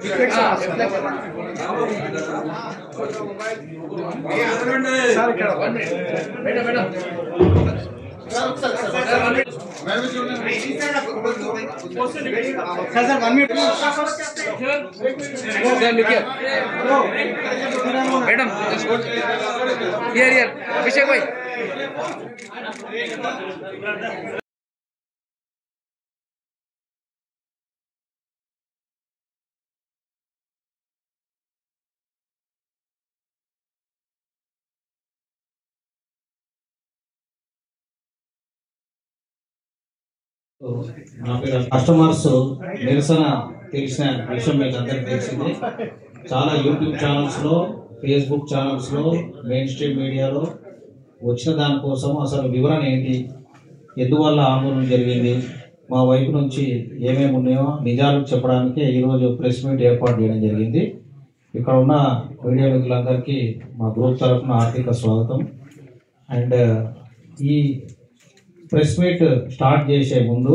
Madam here अभिषेक भाई నా పేరు కస్టమర్స్ నిరసన తెలిసిన విషయం మీకు అందరికీ తెలిసిందే. చాలా యూట్యూబ్ ఛానల్స్లో, ఫేస్బుక్ ఛానల్స్లో, మెయిన్ స్ట్రీమ్ మీడియాలో వచ్చిన దానికోసం అసలు వివరణ ఏంటి, ఎందువల్ల ఆందోళన జరిగింది, మా వైపు నుంచి ఏమేమి ఉన్నాయో నిజాలు చెప్పడానికి ఈరోజు ప్రెస్ మీట్ ఏర్పాటు చేయడం జరిగింది. ఇక్కడ ఉన్న మీడియా మిత్రులందరికీ మా గ్రూప్ తరఫున ఆర్థిక స్వాగతం. అండ్ ఈ ప్రెస్ మీట్ స్టార్ట్ చేసే ముందు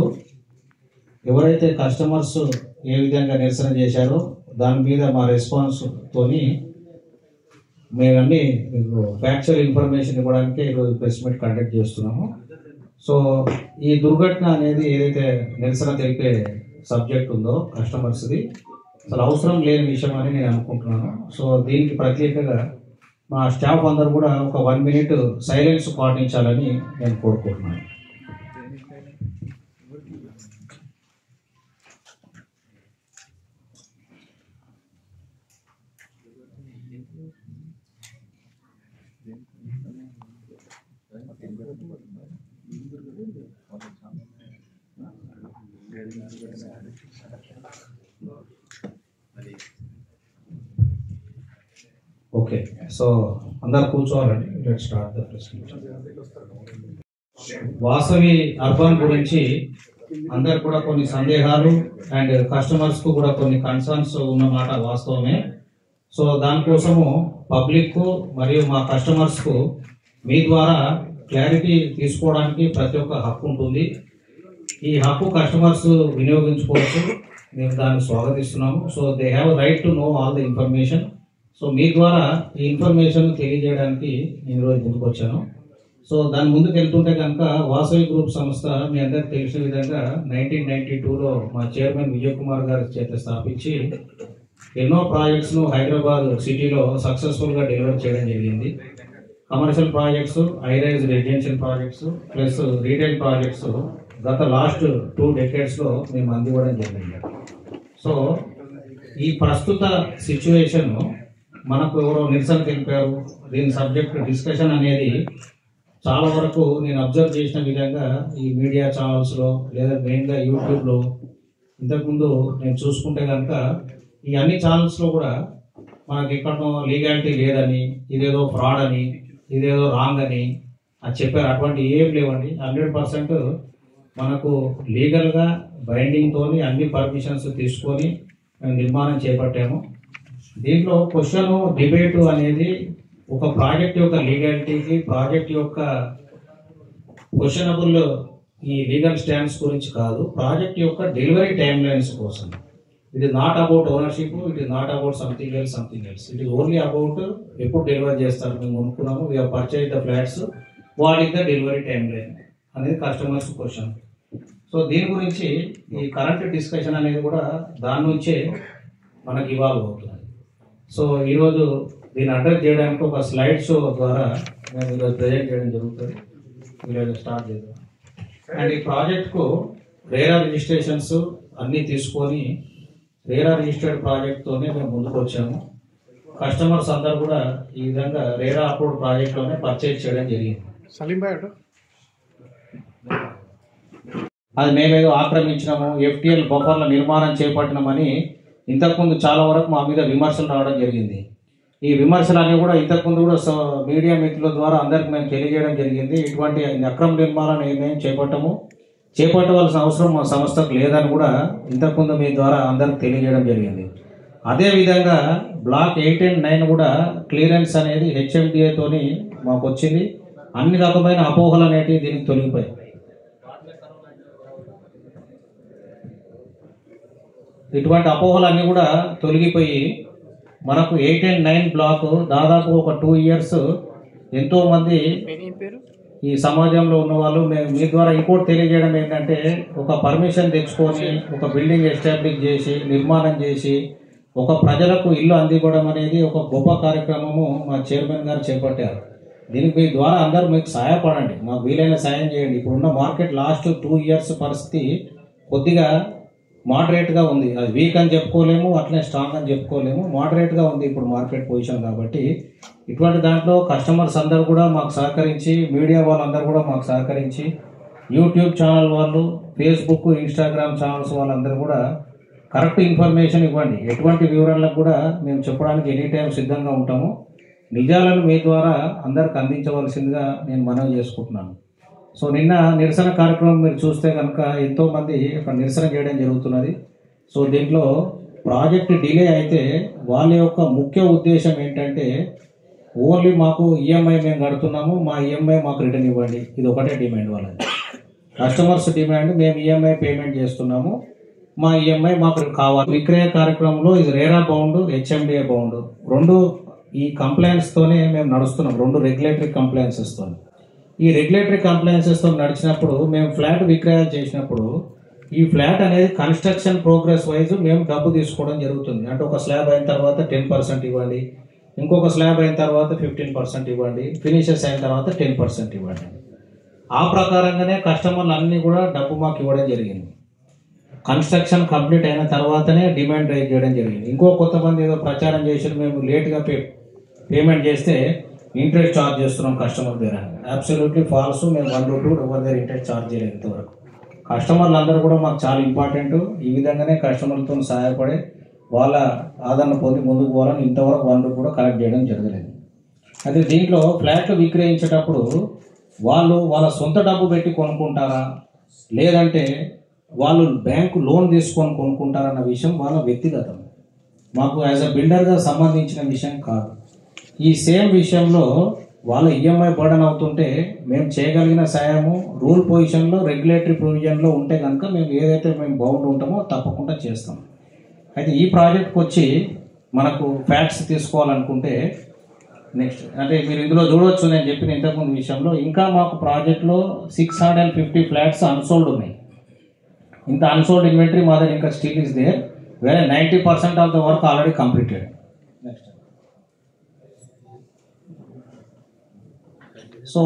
ఎవరైతే కస్టమర్స్ ఏ విధంగా నిరసన చేశారో దాని మీద మా రెస్పాన్స్తోని మేమన్నీ మీకు ఫ్యాక్చువల్ ఇన్ఫర్మేషన్ ఇవ్వడానికి ఈరోజు ప్రెస్ మీట్ కండక్ట్ చేస్తున్నాము. సో ఈ దుర్ఘటన అనేది ఏదైతే నిరసన తెలిపే సబ్జెక్ట్ ఉందో కస్టమర్స్ది అసలు అవసరం లేని విషయం అని నేను అనుకుంటున్నాను. సో దీనికి ప్రత్యేకంగా మా స్టాఫ్ అందరూ కూడా ఒక 1 minute సైలెన్స్ పాటించాలని నేను కోరుకుంటున్నాను. ఓకే, సో అందరు కూర్చోవాలండి. Let's start the presentation. Vasavi Urban గురించి అందరు కూడా కొన్ని సందేహాలు అండ్ కస్టమర్స్ కు కూడా కొన్ని కన్సర్న్స్ ఉన్నమాట వాస్తవమే. సో దానికోసము పబ్లిక్ మరియు మా కస్టమర్స్ కు మీ ద్వారా క్లారిటీ తీసుకోవడానికి ప్రతి ఒక్క హక్కు ఉంటుంది. ఈ హక్కు కస్టమర్స్ వినియోగించుకోవచ్చు, మేము దాన్ని స్వాగతిస్తున్నాము. So they have right to know all the information. So మీ ద్వారా ఈ ఇన్ఫర్మేషన్ తెలియజేయడానికి నేను ఈరోజు ముందుకు వచ్చాను. సో దాని ముందుకు వెళ్తుంటే కనుక వాసవి గ్రూప్ సంస్థ మీ అందరికి తెలిసిన విధంగా 1992లో మా చైర్మన్ విజయ్ కుమార్ గారి చేత స్థాపించి ఎన్నో ప్రాజెక్ట్స్ను హైదరాబాద్ సిటీలో సక్సెస్ఫుల్గా డెలివర్ చేయడం జరిగింది. Commercial projects, high-rise residential projects plus retail projects గత లాస్ట్ 2 decadesలో మేము అందివ్వడం జరిగింది. సో ఈ ప్రస్తుత సిచ్యువేషన్ మనకు ఎవరో నిరసన తెలిపారు, దీని సబ్జెక్ట్ డిస్కషన్ అనేది చాలా వరకు నేను అబ్జర్వ్ చేసిన విధంగా ఈ మీడియా ఛానల్స్లో లేదా మెయిన్గా యూట్యూబ్లో ఇంతకుముందు నేను చూసుకుంటే కనుక ఈ అన్ని ఛానల్స్లో కూడా మనకి ఎక్కడో లీగాలిటీ లేదని, ఇదేదో ఫ్రాడ్ అని, ఇదేదో రాంగ్ అని అది చెప్పారు. అటువంటి ఏం లేవండి. 100% మనకు లీగల్గా బైండింగ్తో అన్ని పర్మిషన్స్ తీసుకొని మేము నిర్మాణం చేపట్టాము. దీంట్లో క్వశ్చన్ డిబేటు అనేది ఒక ప్రాజెక్ట్ యొక్క లీగాలిటీకి, ప్రాజెక్ట్ యొక్క క్వశ్చనబుల్ ఈ లీగల్ స్టాండ్స్ గురించి కాదు, ప్రాజెక్ట్ యొక్క డెలివరీ టైమ్ లైన్స్ కోసం. It is not about ownership, it is not about something else. It is only about ఎప్పుడు డెలివరీ చేస్తారు. మేము అనుకున్నాము, we have purchase the flats, what is the delivery time line అనేది customers question. So దీని గురించి ఈ current discussion అనేది కూడా దాని నుంచే మనకి ఇవాల్వ్ అవుతుంది. సో ఈరోజు దీన్ని అడ్రస్ చేయడానికి ఒక స్లైడ్ షో ద్వారా మేము ఈరోజు ప్రజెంట్ చేయడం జరుగుతుంది. ఈరోజు స్టార్ట్ చేద్దాం. అండ్ ఈ ప్రాజెక్ట్కు రేరా రిజిస్ట్రేషన్స్ అన్నీ తీసుకొని రేరా రిజిస్టర్డ్ ప్రాజెక్ట్తోనే మేము ముందుకు వచ్చాము. కస్టమర్స్ అందరూ కూడా ఈ విధంగా రేరా అప్రూవ్డ్ ప్రాజెక్ట్లోనే పర్చేజ్ చేయడం జరిగింది. అది మేమేదో ఆక్రమించినాము, FTL బఫర్ల నిర్మాణం చేపట్టినామని ఇంతకుముందు చాలా వరకు మా మీద విమర్శలు రావడం జరిగింది. ఈ విమర్శలన్నీ కూడా ఇంతకుముందు కూడా మీడియా మిత్రుల ద్వారా అందరికి మేము తెలియజేయడం జరిగింది. ఇటువంటి అక్రమ నిర్మాణాన్ని మేము చేపట్టవలసిన అవసరం మా సంస్థకు లేదని కూడా ఇంతకుముందు మీ ద్వారా అందరికి తెలియజేయడం జరిగింది. అదేవిధంగా బ్లాక్ 8 and 9 కూడా క్లియరెన్స్ అనేది HMDAతోని మాకు వచ్చింది. అన్ని రకమైన అపోహలు అనేటివి దీనికి తొలగిపోయాయి. ఇటువంటి అపోహలన్నీ కూడా తొలగిపోయి మనకు 8 and 9 బ్లాక్ దాదాపు ఒక 2 years ఎంతోమంది ఈ సమాజంలో ఉన్న వాళ్ళు మీ ద్వారా ఇంకోటి తెలియజేయడం ఏంటంటే ఒక పర్మిషన్ తెచ్చుకొని ఒక బిల్డింగ్ ఎస్టాబ్లిష్ చేసి నిర్మాణం చేసి ఒక ప్రజలకు ఇల్లు అందివ్వడం అనేది ఒక గొప్ప కార్యక్రమము మా చైర్మన్ గారు చేపట్టారు. దీనికి మీ ద్వారా అందరూ మీకు సహాయపడండి, మాకు వీలైన సాయం చేయండి. ఇప్పుడున్న మార్కెట్ లాస్ట్ 2 years పరిస్థితి కొద్దిగా మోడరేట్గా ఉంది. అది వీక్ అని చెప్పుకోలేము, అట్లనే స్ట్రాంగ్ అని చెప్పుకోలేము, మోడరేట్గా ఉంది ఇప్పుడు మార్కెట్ పొజిషన్. కాబట్టి ఇటువంటి దాంట్లో కస్టమర్స్ అందరూ కూడా మాకు సహకరించి, మీడియా వాళ్ళందరూ కూడా మాకు సహకరించి, యూట్యూబ్ ఛానల్ వాళ్ళు, ఫేస్బుక్, ఇన్స్టాగ్రామ్ ఛానల్స్ వాళ్ళందరూ కూడా కరెక్ట్ ఇన్ఫర్మేషన్ ఇవ్వండి. ఎటువంటి వివరాలకు కూడా మేము చెప్పడానికి ఎనీ టైం సిద్ధంగా ఉంటాము. నిజాలను మీ ద్వారా అందరికి అందించవలసిందిగా నేను మనవి చేసుకుంటున్నాను. సో నిన్న నిరసన కార్యక్రమం మీరు చూస్తే కనుక ఎంతోమంది ఇక్కడ నిరసన చేయడం జరుగుతున్నది. సో దీంట్లో ప్రాజెక్ట్ డిలే అయితే వాళ్ళ యొక్క ముఖ్య ఉద్దేశం ఏంటంటే ఓన్లీ మాకు ఈఎంఐ మేము కడుతున్నాము, మా ఈఎంఐ మాకు రిటర్న్ ఇవ్వండి, ఇది ఒకటే డిమాండ్ వాళ్ళది. కస్టమర్స్ డిమాండ్ మేము ఈఎంఐ పేమెంట్ చేస్తున్నాము, మా ఈఎంఐ మాకు కావాలి. విక్రయ కార్యక్రమంలో ఇది రేరా బౌండ్, హెచ్ఎండిఏ బౌండ్ రెండు ఈ కంప్లైంట్స్తోనే మేము నడుస్తున్నాం, 2 రెగ్యులేటరీ కంప్లైన్సెస్తో. ఈ రెగ్యులేటరీ కంప్లైన్సెస్తో నడిచినప్పుడు మేము ఫ్లాట్ విక్రయాలు చేసినప్పుడు ఈ ఫ్లాట్ అనేది కన్స్ట్రక్షన్ ప్రోగ్రెస్ వైజ్ మేము డబ్బు తీసుకోవడం జరుగుతుంది. అంటే ఒక స్లాబ్ అయిన తర్వాత 10% ఇవ్వండి, ఇంకొక స్లాబ్ అయిన తర్వాత 15% ఇవ్వండి, ఫినిషెస్ అయిన తర్వాత 10% ఇవ్వండి. ఆ ప్రకారంగానే కస్టమర్లు అన్నీ కూడా డబ్బు మాకు ఇవ్వడం జరిగింది. కన్స్ట్రక్షన్ కంప్లీట్ అయిన తర్వాతనే డిమాండ్ రైజ్ చేయడం జరిగింది. ఇంకో కొంతమంది ఏదో ప్రచారం చేసి మేము లేట్గా పేమెంట్ చేస్తే ఇంట్రెస్ట్ ఛార్జ్ చేస్తున్నాం కస్టమర్ దగ్గర. Absolutely false. మేము 1 రూపీ ఎవరి దగ్గర ఇంట్రెస్ట్ ఛార్జ్ చేయలేదు ఇంతవరకు. కస్టమర్లు అందరూ కూడా మాకు చాలా ఇంపార్టెంట్. ఈ విధంగానే కస్టమర్లతో సహాయపడి వాళ్ళ ఆదరణ పొంది ముందుకు పోవాలని ఇంతవరకు 1 రూపీ కూడా కలెక్ట్ చేయడం జరగలేదు. అయితే దీంట్లో ఫ్లాట్లు విక్రయించేటప్పుడు వాళ్ళు వాళ్ళ సొంత డబ్బు పెట్టి కొనుక్కుంటారా, లేదంటే వాళ్ళు బ్యాంకు లోన్ తీసుకొని కొనుక్కుంటారన్న విషయం వాళ్ళ వ్యక్తిగతం, మాకు యాజ్ అ బిల్డర్గా సంబంధించిన విషయం కాదు. ఈ సేమ్ విషయంలో వాళ్ళ ఈఎంఐ బర్డన్ అవుతుంటే మేము చేయగలిగిన సాయము రూల్ పొజిషన్లో, రెగ్యులేటరీ ప్రొవిజన్లో ఉంటే కనుక మేము ఏదైతే మేము బౌండ్ ఉంటామో తప్పకుండా చేస్తాం. అయితే ఈ ప్రాజెక్ట్కి వచ్చి మనకు ఫ్యాక్ట్స్ తీసుకోవాలనుకుంటే నెక్స్ట్ అంటే మీరు ఇందులో చూడవచ్చు, నేను చెప్పిన ఇంతకుముందు విషయంలో ఇంకా మాకు ప్రాజెక్ట్లో 650 ఫ్లాట్స్ అన్సోల్డ్ ఉన్నాయి. ఇంత అన్సోల్డ్ ఇన్వెంటరీ మా దగ్గర ఇంకా స్టిల్ ఇస్ దేర్, వేరే 90% of the work already completed. Next so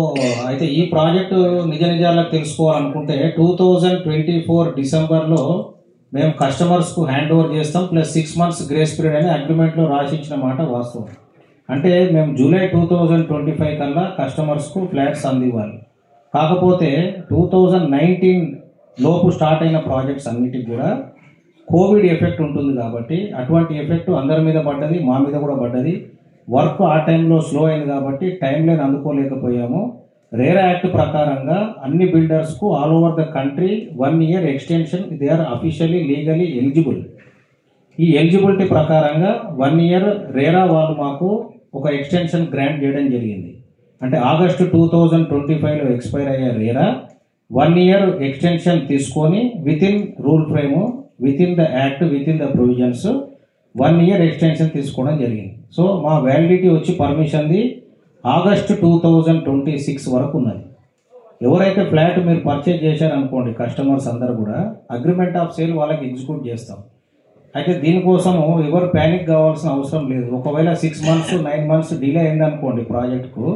అయితే ఈ ప్రాజెక్టు నిజాలకు తెలుసుకోవాలనుకుంటే 2024 డిసెంబర్లో మేము కస్టమర్స్కు హ్యాండ్ ఓవర్ చేస్తాం, ప్లస్ 6 months గ్రేస్ పీరియడ్ అని అగ్రిమెంట్లో రాసిచ్చిన మాట వాస్తవం. అంటే మేము జూలై 2025 కల్లా కస్టమర్స్కు ఫ్లాట్స్ అందివ్వాలి. కాకపోతే 2019 లోపు స్టార్ట్ అయిన ప్రాజెక్ట్స్ అన్నిటికి కూడా కోవిడ్ ఎఫెక్ట్ ఉంటుంది కాబట్టి అటువంటి ఎఫెక్ట్ అందరి మీద పడ్డది, మా మీద కూడా పడ్డది. వర్క్ ఆ టైంలో స్లో అయింది కాబట్టి టైం లైన్ అందుకోలేకపోయాము. రేరా యాక్ట్ ప్రకారంగా అన్ని బిల్డర్స్కు all over the country 1 year extension they are officially legally eligible. ఈ ఎలిజిబిలిటీ ప్రకారంగా 1 year రేరా వాళ్ళు మాకు ఒక ఎక్స్టెన్షన్ గ్రాంట్ చేయడం జరిగింది. అంటే ఆగస్టు 2025లో ఎక్స్పైర్ అయ్యే రేరా 1 year ఎక్స్టెన్షన్ తీసుకొని with in rule frame, with in the act, with in the provisions 1 year extension తీసుకోవడం జరిగింది. సో మా వ్యాలిడిటీ వచ్చి పర్మిషన్ది ఆగస్టు 2026 వరకు ఉన్నది. ఎవరైతే ఫ్లాట్ మీరు పర్చేజ్ చేశారనుకోండి కస్టమర్స్ అందరూ కూడా అగ్రిమెంట్ ఆఫ్ సేల్ వాళ్ళకి ఎగ్జిక్యూట్ చేస్తాం. అయితే దీనికోసము ఎవరు ప్యానిక్ కావాల్సిన అవసరం లేదు. ఒకవేళ 6 months 9 months డిలే అయిందనుకోండి ప్రాజెక్టుకు,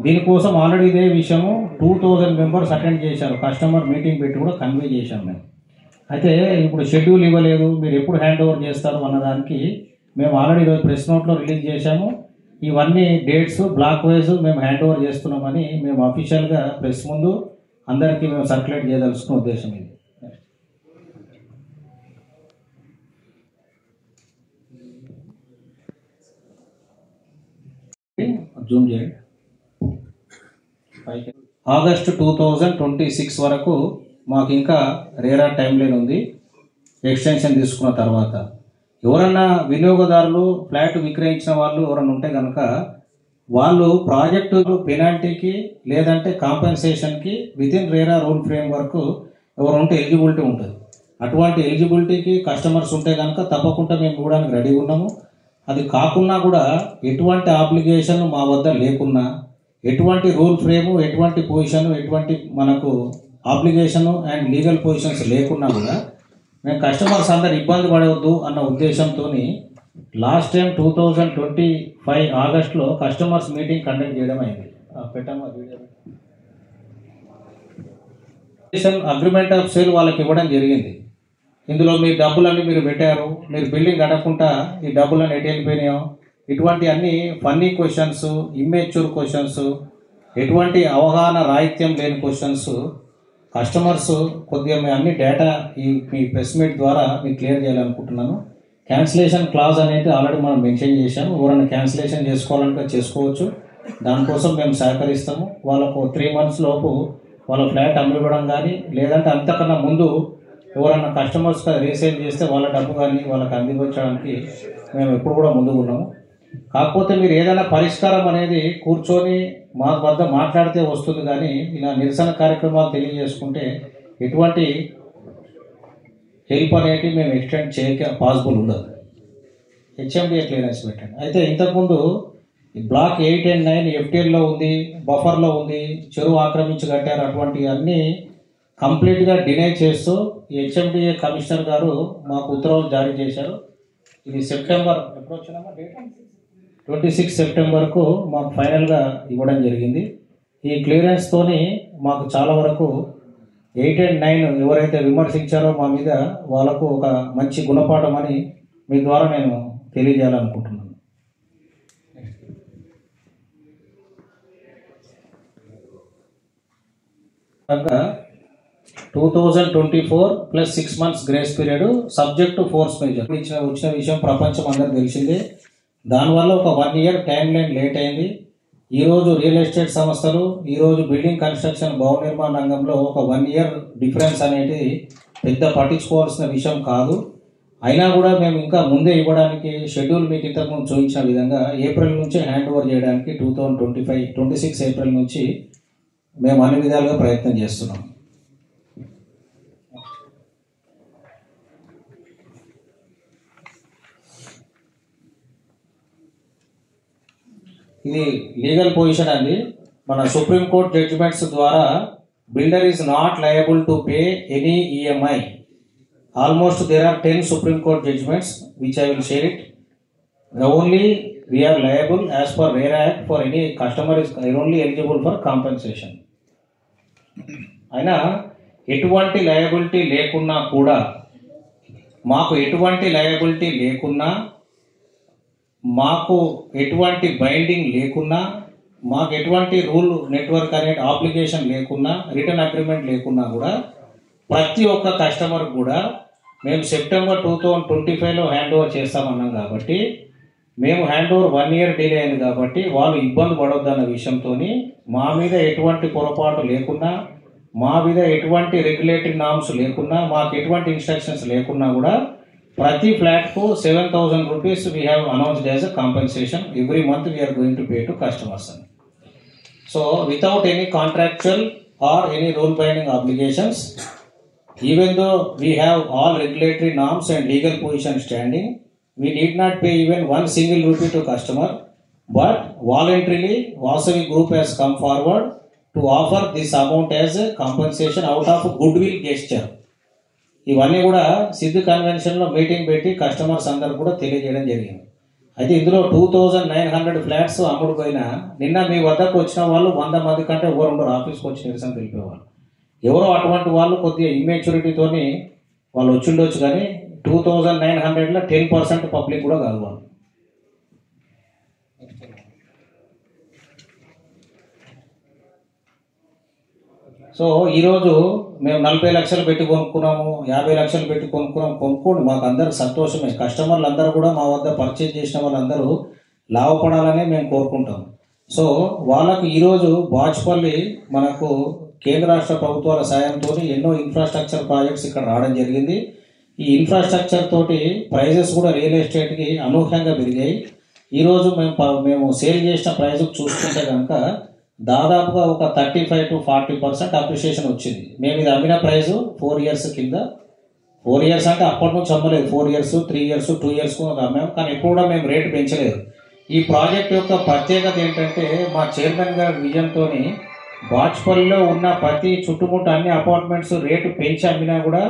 దీనికోసం ఆల్రెడీ ఇదే విషయము 2000 members అటెండ్ చేశారు, కస్టమర్ మీటింగ్ పెట్టి కూడా కన్వే చేశాం మేము. అయితే ఇప్పుడు షెడ్యూల్ ఇవ్వలేదు, మీరు ఎప్పుడు హ్యాండ్ ఓవర్ చేస్తారు అన్నదానికి మేము ఆల్రెడీ ఈరోజు ప్రెస్ నోట్లో రిలీజ్ చేశాము. ఇవన్నీ డేట్స్ బ్లాక్ వైజ్ మేము హ్యాండ్ ఓవర్ చేస్తున్నామని మేము అఫీషియల్గా ప్రెస్ ముందు అందరికీ మేము సర్క్యులేట్ చేయదలుచుకున్న ఉద్దేశం ఇది. జూమ్ చేయండి. ఆగస్టు 2026 వరకు మాకు ఇంకా రేరా టైం లైన్ ఉంది ఎక్స్టెన్షన్ తీసుకున్న తర్వాత. ఎవరన్నా వినియోగదారులు ఫ్లాట్ విక్రయించిన వాళ్ళు ఎవరన్నా ఉంటే కనుక వాళ్ళు ప్రాజెక్టు పెనాల్టీకి లేదంటే కాంపెన్సేషన్కి within RERA rule framework ఎవరు ఉంటే ఎలిజిబిలిటీ ఉంటుంది. అటువంటి ఎలిజిబిలిటీకి కస్టమర్స్ ఉంటే కనుక తప్పకుండా మేము ఇవ్వడానికి రెడీగా ఉన్నాము. అది కాకుండా కూడా ఎటువంటి అప్లికేషన్ మా వద్ద లేకున్నా, ఎటువంటి రూల్ ఫ్రేము, ఎటువంటి పొజిషన్, ఎటువంటి మనకు అప్లికేషన్ అండ్ లీగల్ పొజిషన్స్ లేకున్నా కూడా మేము కస్టమర్స్ అందరు ఇబ్బంది పడవద్దు అన్న ఉద్దేశంతో లాస్ట్ టైం 2025 ఆగస్టులో కస్టమర్స్ మీటింగ్ కండక్ట్ చేయడం అయింది. అగ్రిమెంట్ ఆఫ్ సేల్ వాళ్ళకి ఇవ్వడం జరిగింది. ఇందులో మీ డబ్బులన్నీ మీరు పెట్టారు, మీరు బిల్డింగ్ కట్టకుండా ఈ డబ్బులన్నీ ఎటు వెళ్ళిపోయినాయో, ఇటువంటి అన్ని ఫన్నీ క్వశ్చన్స్, ఇమ్మెచ్యూర్ క్వశ్చన్స్, ఎటువంటి అవగాహన రాహిత్యం లేని క్వశ్చన్స్ కస్టమర్స్ కొద్దిగా మీ అన్ని డేటా మీ ప్రెస్ మీట్ ద్వారా మీకు క్లియర్ చేయాలనుకుంటున్నాను. క్యాన్సిలేషన్ క్లాజ్ అనేది ఆల్రెడీ మనం మెన్షన్ చేశాము. ఎవరైనా క్యాన్సిలేషన్ చేసుకోవాలంటే చేసుకోవచ్చు. దానికోసం మేము సహకరిస్తాము. వాళ్ళకు 3 months లోపు వాళ్ళ ఫ్లాట్ అమ్మివ్వడం కానీ, లేదంటే అంతకన్నా ముందు ఎవరైనా కస్టమర్స్ రీసేల్ చేస్తే వాళ్ళ డబ్బు కానీ వాళ్ళకి అందించడానికి మేము ఎప్పుడు కూడా ముందుకు ఉన్నాము. కాకపోతే మీరు ఏదైనా పరిష్కారం అనేది కూర్చొని మా వద్ద మాట్లాడితే వస్తుంది, కానీ ఇలా నిరసన కార్యక్రమాలు తెలియజేసుకుంటే ఎటువంటి హెల్ప్ అనేది మేము ఎక్స్టెండ్ చేయక పాసిబుల్ ఉండదు. హెచ్ఎండిఏ క్లియరెన్స్ పెట్టండి. అయితే ఇంతకుముందు బ్లాక్ 8 and 9 FTLలో ఉంది, బఫర్లో ఉంది, చెరువు ఆక్రమించి కట్టారు. అటువంటి అన్నీ కంప్లీట్గా డినై చేస్తూ ఈ హెచ్ఎండిఏ కమిషనర్ గారు మాకు ఉత్తర్వులు జారీ చేశారు. ఇది సెప్టెంబర్ ఎప్పుడు వచ్చినామా డేట్ 26 సెప్టెంబర్కు మాకు ఫైనల్గా ఇవ్వడం జరిగింది. ఈ క్లియరెన్స్తోని మాకు చాలా వరకు 8 and 9 ఎవరైతే విమర్శించారో మా మీద వాళ్ళకు ఒక మంచి గుణపాఠం అని మీ ద్వారా నేను తెలియజేయాలనుకుంటున్నాను. కనుక 2024 + 6 months grace period subject to force major వచ్చిన విషయం ప్రపంచం అందరికి తెలిసిందే. దానివల్ల ఒక 1 year టైం లైన్ లేట్ అయింది. ఈరోజు రియల్ ఎస్టేట్ సంస్థలు, ఈరోజు బిల్డింగ్ కన్స్ట్రక్షన్ భవన నిర్మాణ రంగంలో ఒక 1 year డిఫరెన్స్ అనేది పెద్ద పట్టించుకోవాల్సిన విషయం కాదు. అయినా కూడా మేము ఇంకా ముందే ఇవ్వడానికి షెడ్యూల్ మీకు ఇంతకుముందు చూపించిన విధంగా ఏప్రిల్ నుంచి హ్యాండ్ ఓవర్ చేయడానికి 26 ఏప్రిల్ నుంచి మేము అన్ని విధాలుగా ప్రయత్నం చేస్తున్నాం. ఇది లీగల్ పొజిషన్ అండి. మన సుప్రీంకోర్టు జడ్జిమెంట్స్ ద్వారా builder is not liable to pay any EMI. Almost there are 10 Supreme Court judgments which I will share it. Only we are liable as per RERA Act for any customer is only eligible for compensation. అయినా ఎటువంటి liability లేకున్నా కూడా, మాకు ఎటువంటి liability లేకున్నా, మాకు ఎటువంటి binding లేకున్నా, మాకు ఎటువంటి రూల్ నెట్వర్క్ అనే అప్లికేషన్ లేకున్నా, రిటర్న్ అగ్రిమెంట్ లేకున్నా కూడా ప్రతి ఒక్క కస్టమర్ కూడా మేము సెప్టెంబర్ 2025లో హ్యాండ్ ఓవర్ చేస్తామన్నాం. కాబట్టి మేము హ్యాండ్ ఓవర్ 1 year డిలే అయింది కాబట్టి వాళ్ళు ఇబ్బంది పడొద్దన్న విషయంతో మా మీద ఎటువంటి పొరపాటు లేకున్నా, మా మీద ఎటువంటి రెగ్యులేటరీ నామ్స్ లేకున్నా, మాకు ఎటువంటి ఇన్స్ట్రక్షన్స్ లేకున్నా కూడా ప్రతి ఫ్లాట్కు 7,000 rupees we have announced as a compensation. Every month we are going to pay to customers. So without any contractual or any rule binding obligations, even though we have all regulatory norms and legal position standing, we need not pay even 1 single rupee to customer, but voluntarily Vasavi Group has come forward to offer this amount as a compensation out of goodwill gesture. ఇవన్నీ కూడా Siddhu కన్వెన్షన్లో meeting పెట్టి customers అందరూ కూడా తెలియజేయడం జరిగింది. అయితే ఇందులో 2,900 flats అమ్ముడుపోయినా నిన్న మీ వద్దకు వచ్చిన వాళ్ళు 100 మంది కంటే ఎవరు ఉండరు. ఆఫీస్కి వచ్చి నిరసన తెలిపేవాళ్ళు ఎవరో అటువంటి వాళ్ళు కొద్దిగా ఇమ్మెచ్యూరిటీతోని వాళ్ళు వచ్చిండొచ్చు, కానీ 2,900లో 10% పబ్లిక్ కూడా కాదు వాళ్ళు. సో ఈరోజు మేము 40 లక్షలు పెట్టి కొనుక్కున్నాము, 50 లక్షలు పెట్టి కొనుక్కోండి, మాకు అందరికి సంతోషమే. కస్టమర్లు అందరూ కూడా మా వద్ద పర్చేజ్ చేసిన వాళ్ళందరూ లాభపడాలని మేము కోరుకుంటాం. సో వాళ్ళకు ఈరోజు బాచ్పల్లి మనకు కేంద్ర రాష్ట్ర ప్రభుత్వాల సాయంతో ఎన్నో ఇన్ఫ్రాస్ట్రక్చర్ ప్రాజెక్ట్స్ ఇక్కడ రావడం జరిగింది. ఈ ఇన్ఫ్రాస్ట్రక్చర్ తోటి ప్రైజెస్ కూడా రియల్ ఎస్టేట్కి అనూహ్యంగా పెరిగాయి. ఈరోజు మేము సేల్ చేసిన ప్రైజ్ చూసుకుంటే కనుక దాదాపుగా ఒక 35 to 40% అప్రిషియేషన్ వచ్చింది. మేము ఇది అమ్మిన ప్రైజు 4 years కింద 4 ఇయర్స్ అంటే అప్పటి నుంచి అమ్మలేదు. 4 ఇయర్స్, 3 ఇయర్స్, 2 ఇయర్స్ అమ్మాము. కానీ ఎప్పుడు కూడా మేము రేటు పెంచలేదు. ఈ ప్రాజెక్ట్ యొక్క ప్రత్యేకత ఏంటంటే మా చైర్మన్ గారి విజన్తో బాచ్పల్లిలో ఉన్న ప్రతి చుట్టుముట్టు అన్ని అపార్ట్మెంట్స్ రేటు పెంచి అమ్మినా కూడా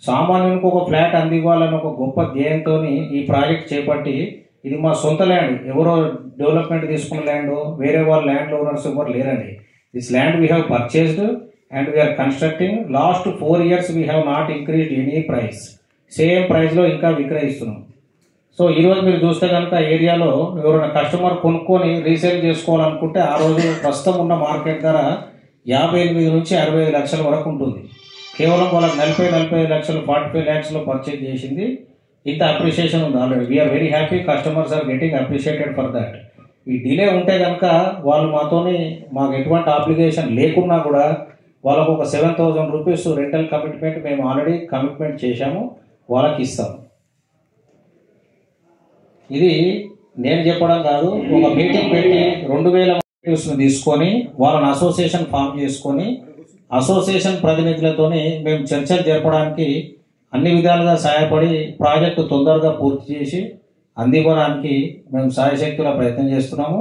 సామాన్యునికి ఒక ఫ్లాట్ అందివ్వాలని ఒక గొప్ప ధ్యేయంతో ఈ ప్రాజెక్ట్ చేపట్టి, ఇది మా సొంత ల్యాండ్, ఎవరో డెవలప్మెంట్ తీసుకున్న ల్యాండ్, వేరే వాళ్ళ ల్యాండ్ ఓనర్స్ ఎవరు లేరండి. This land we have purchased and we are constructing. Last 4 years we have not increased any price. Same ప్రైస్లో ఇంకా విక్రయిస్తున్నాం. సో ఈరోజు మీరు చూస్తే కనుక ఏరియాలో ఎవరైనా కస్టమర్ కొనుక్కొని రీసేల్ చేసుకోవాలనుకుంటే ఆ రోజు ప్రస్తుతం ఉన్న మార్కెట్ ధర 58 నుంచి 65 లక్షల వరకు ఉంటుంది. కేవలం వాళ్ళకి 45 లక్షలు 45 ల్యాక్స్లో పర్చేజ్ చేసింది. ఇంత అప్రిషియేషన్ ఉంది already. We are very happy. Customers are getting appreciated for that. ఈ డిలే ఉంటే కనుక వాళ్ళు మాకు ఎటువంటి అప్లికేషన్ లేకున్నా కూడా వాళ్ళకు ఒక 7,000 రూపీస్ రెంటల్ కమిట్మెంట్ మేము ఆల్రెడీ కమిట్మెంట్ చేశాము, వాళ్ళకి ఇస్తాం. ఇది నేను చెప్పడం కాదు. ఒక మీటింగ్ పెట్టి 2,000 మెంబర్స్ని తీసుకొని వాళ్ళని అసోసియేషన్ ఫామ్ చేసుకొని అసోసియేషన్ ప్రతినిధులతోని మేము చర్చలు జరపడానికి అన్ని విధాలుగా సహాయపడి ప్రాజెక్టు తొందరగా పూర్తి చేసి అందివ్వడానికి మేము సాయశక్తుల ప్రయత్నం చేస్తున్నాము.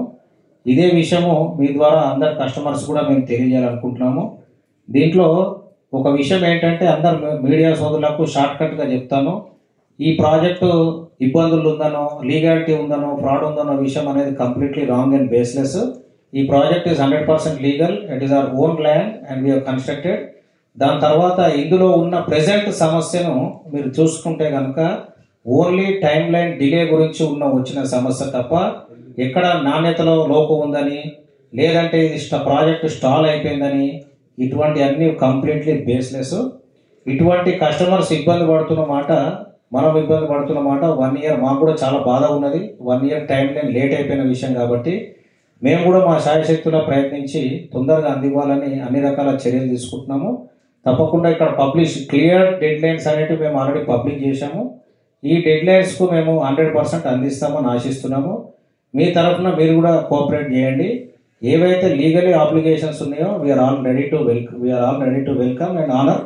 ఇదే విషయము మీ ద్వారా అందరు కస్టమర్స్ కూడా మేము తెలియజేయాలనుకుంటున్నాము. దీంట్లో ఒక విషయం ఏంటంటే అందరు మీడియా సోదరులకు షార్ట్కట్గా చెప్తాను. ఈ ప్రాజెక్టు ఇబ్బందులు ఉందనో, లీగాలిటీ ఉందనో, ఫ్రాడ్ ఉందనో విషయం అనేది కంప్లీట్లీ రాంగ్ అండ్ బేస్లెస్. ఈ project is 100% legal. It is our own land and we have constructed. దాని తర్వాత ఇందులో ఉన్న ప్రెజెంట్ సమస్యను మీరు చూసుకుంటే కనుక ఓన్లీ టైం లైన్ డిలే గురించి వచ్చిన సమస్య తప్ప ఎక్కడ నాణ్యతలో లోపం ఉందని, లేదంటే ఇది ప్రాజెక్ట్ స్టాల్ అయిపోయిందని, ఇటువంటి అన్ని కంప్లీట్లీ బేస్లెస్. ఇటువంటి కస్టమర్స్ ఇబ్బంది పడుతున్న మాట, మనం ఇబ్బంది పడుతున్న మాట. 1 ఇయర్ మాకు కూడా చాలా బాధ ఉన్నది. 1 ఇయర్ టైం లైన్ లేట్ అయిపోయిన విషయం కాబట్టి మేము కూడా మా శాయశక్తులా ప్రయత్నించి తొందరగా అందివ్వాలని అన్ని రకాల చర్యలు తీసుకుంటున్నాము. తప్పకుండా ఇక్కడ క్లియర్ డెడ్ లైన్స్ అనేటివి మేము ఆల్రెడీ పబ్లిక్ చేశాము. ఈ డెడ్ లైన్స్కు మేము 100% అందిస్తామని ఆశిస్తున్నాము. మీ తరఫున మీరు కూడా కోఆపరేట్ చేయండి. ఏవైతే లీగలీ అప్లికేషన్స్ ఉన్నాయో we are all ready to welcome and honour.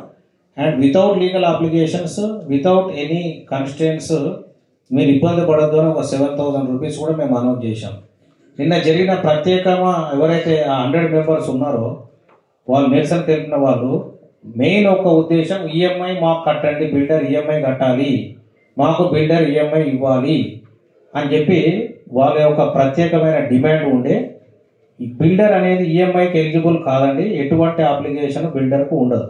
And without legal applications, without any consents మీరు ఇబ్బంది పడద్దు అని ఒక 7,000 రూపీస్ కూడా మేము అనౌన్స్ చేశాం. నిన్న జరిగిన ప్రత్యేకంగా ఎవరైతే ఆ 100 మెంబర్స్ ఉన్నారో వాళ్ళు నిరసన తెలిపిన వాళ్ళు మెయిన్ ఒక ఉద్దేశం, ఈఎంఐ మాకు కట్టండి, బిల్డర్ ఈఎంఐ కట్టాలి, మాకు బిల్డర్ ఈఎంఐ ఇవ్వాలి అని చెప్పి వాళ్ళ యొక్క ప్రత్యేకమైన డిమాండ్ ఉండే. ఈ బిల్డర్ అనేది ఈఎంఐకి ఎలిజిబుల్ కాదండి. ఎటువంటి అప్లికేషన్ బిల్డర్కు ఉండదు.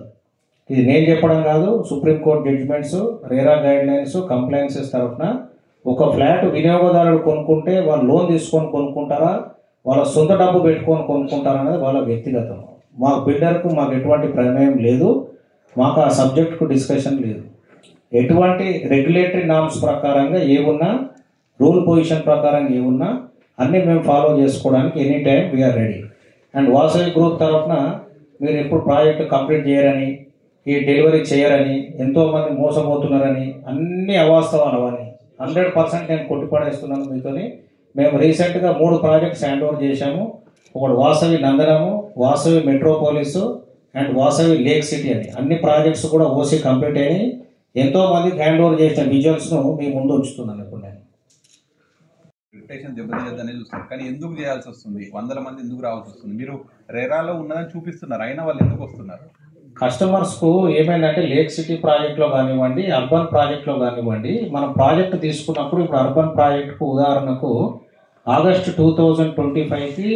ఇది నేను చెప్పడం కాదు. Supreme Court judgments, RERA guidelines, compliances తరఫున ఒక ఫ్లాట్ వినియోగదారుడు కొనుక్కుంటే వాళ్ళు లోన్ తీసుకొని కొనుక్కుంటారా, వాళ్ళ సొంత డబ్బు పెట్టుకొని కొనుక్కుంటారా అనేది వాళ్ళ వ్యక్తిగతం. మా బిల్డర్కు మాకు ఎటువంటి ప్రమేయం లేదు. మాకు ఆ సబ్జెక్టుకు డిస్కషన్ లేదు. ఎటువంటి రెగ్యులేటరీ నామ్స్ ప్రకారంగా ఏమున్నా, రూల్ పొజిషన్ ప్రకారం ఏమున్నా అన్నీ మేము ఫాలో చేసుకోవడానికి any time we are ready. And Vasavi group తరఫున మీరు ఎప్పుడు ప్రాజెక్టు కంప్లీట్ చేయరని, ఈ డెలివరీ చేయరని, ఎంతోమంది మోసపోతున్నారని అన్ని అవాస్తవాలు అవన్నీ 100% నేను కొట్టిపడేస్తున్నాను మీతోని. మేము రీసెంట్గా 3 ప్రాజెక్ట్స్ హ్యాండ్ ఓవర్ చేశాము. ఒకటి వాసవి నందనము, Vasavi metropolis and Vasavi lake city అని అన్ని ప్రాజెక్ట్స్ కూడా ఓసీ కంప్లీట్ అయినాయి. ఎంతోమందికి హ్యాండ్ ఓవర్ చేసిన విజువల్స్ను మీ ముందు ఉంచుతున్నాను ఇప్పుడు నేను. రిప్యుటేషన్ దెబ్బతినేదని చూస్తారు, కానీ ఎందుకు చేయాల్సి వస్తుంది? 100 మంది ఎందుకు రావాల్సి వస్తుంది? మీరు రేరాలో ఉన్నదని చూపిస్తున్నారు, అయినా వాళ్ళు ఎందుకు వస్తున్నారు? కస్టమర్స్కు ఏమైందంటే లేక్ సిటీ ప్రాజెక్ట్లో కానివ్వండి, అర్బన్ ప్రాజెక్ట్లో కానివ్వండి, మనం ప్రాజెక్ట్ తీసుకున్నప్పుడు ఇప్పుడు అర్బన్ ప్రాజెక్టుకు ఉదాహరణకు ఆగస్టు 2025కి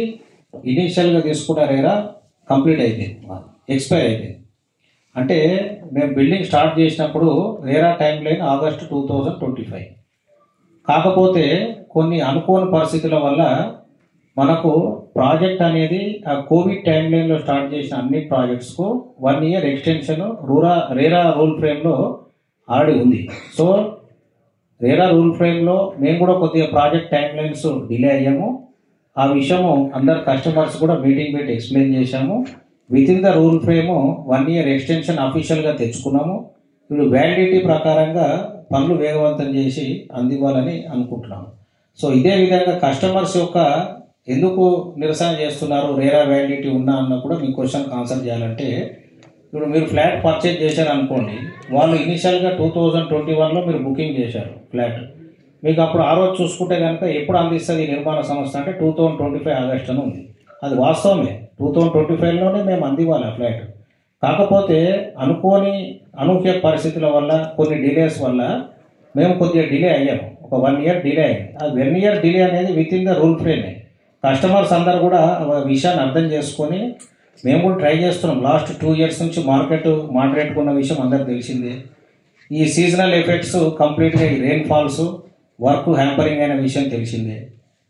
ఇనీషియల్గా తీసుకున్న రేరా కంప్లీట్ అయిపోయింది, ఎక్స్పైర్ అయిపోయింది. అంటే మేము బిల్డింగ్ స్టార్ట్ చేసినప్పుడు రేరా టైం లైన్ ఆగస్టు 2025. కాకపోతే కొన్ని అనుకోని పరిస్థితుల వల్ల మనకు ప్రాజెక్ట్ అనేది ఆ కోవిడ్ టైం లైన్లో స్టార్ట్ చేసిన అన్ని ప్రాజెక్ట్స్కు 1 ఇయర్ ఎక్స్టెన్షన్ రేరా రూల్ ఫ్రేమ్లో ఆల్రెడీ ఉంది. సో రేరా రూల్ ఫ్రేమ్లో మేము కూడా కొద్దిగా ప్రాజెక్ట్ టైం లైన్స్ డిలే అయ్యాము. ఆ విషయము అందరు కస్టమర్స్ కూడా మీటింగ్ పెట్టి ఎక్స్ప్లెయిన్ చేశాము. With in the rule frame 1 year extension అఫీషియల్గా తెచ్చుకున్నాము. ఇప్పుడు వ్యాలిడిటీ ప్రకారంగా పనులు వేగవంతం చేసి అందివ్వాలని అనుకుంటున్నాము. సో ఇదే విధంగా కస్టమర్స్ యొక్క ఎందుకు నిరసన చేస్తున్నారు, రేరా వ్యాలిడిటీ ఉన్నా అన్న కూడా మీ క్వశ్చన్కి ఆన్సర్ చేయాలంటే ఇప్పుడు మీరు ఫ్లాట్ పర్చేజ్ చేశారు అనుకోండి, వాళ్ళు ఇనిషియల్గా 2021లో మీరు బుకింగ్ చేశారు ఫ్లాట్, మీకు అప్పుడు ఆ రోజు చూసుకుంటే కనుక ఎప్పుడు అందిస్తుంది ఈ నిర్మాణ సంస్థ అంటే 2025 ఆగస్ట్ అని ఉంది. అది వాస్తవమే, 2025లోనే మేము అందివ్వాలి ఆ ఫ్లాట్. కాకపోతే అనూహ్య పరిస్థితుల వల్ల కొన్ని డిలేస్ వల్ల మేము కొద్దిగా డిలే అయ్యాము, ఒక 1 ఇయర్ డిలే అయ్యింది. ఆ 1 ఇయర్ డిలే అనేది విత్ ఇన్ ద రూల్ ఫ్రేమే. కస్టమర్స్ అందరు కూడా విషయాన్ని అర్థం చేసుకొని మేము కూడా ట్రై చేస్తున్నాం. లాస్ట్ 2 ఇయర్స్ నుంచి మార్కెట్ మాడరేట్గా ఉన్న విషయం అందరికి తెలిసిందే. ఈ సీజనల్ ఎఫెక్ట్స్ కంప్లీట్గా ఈ రెయిన్ ఫాల్స్ వర్క్ హ్యాంపరింగ్ అయిన విషయం తెలిసిందే.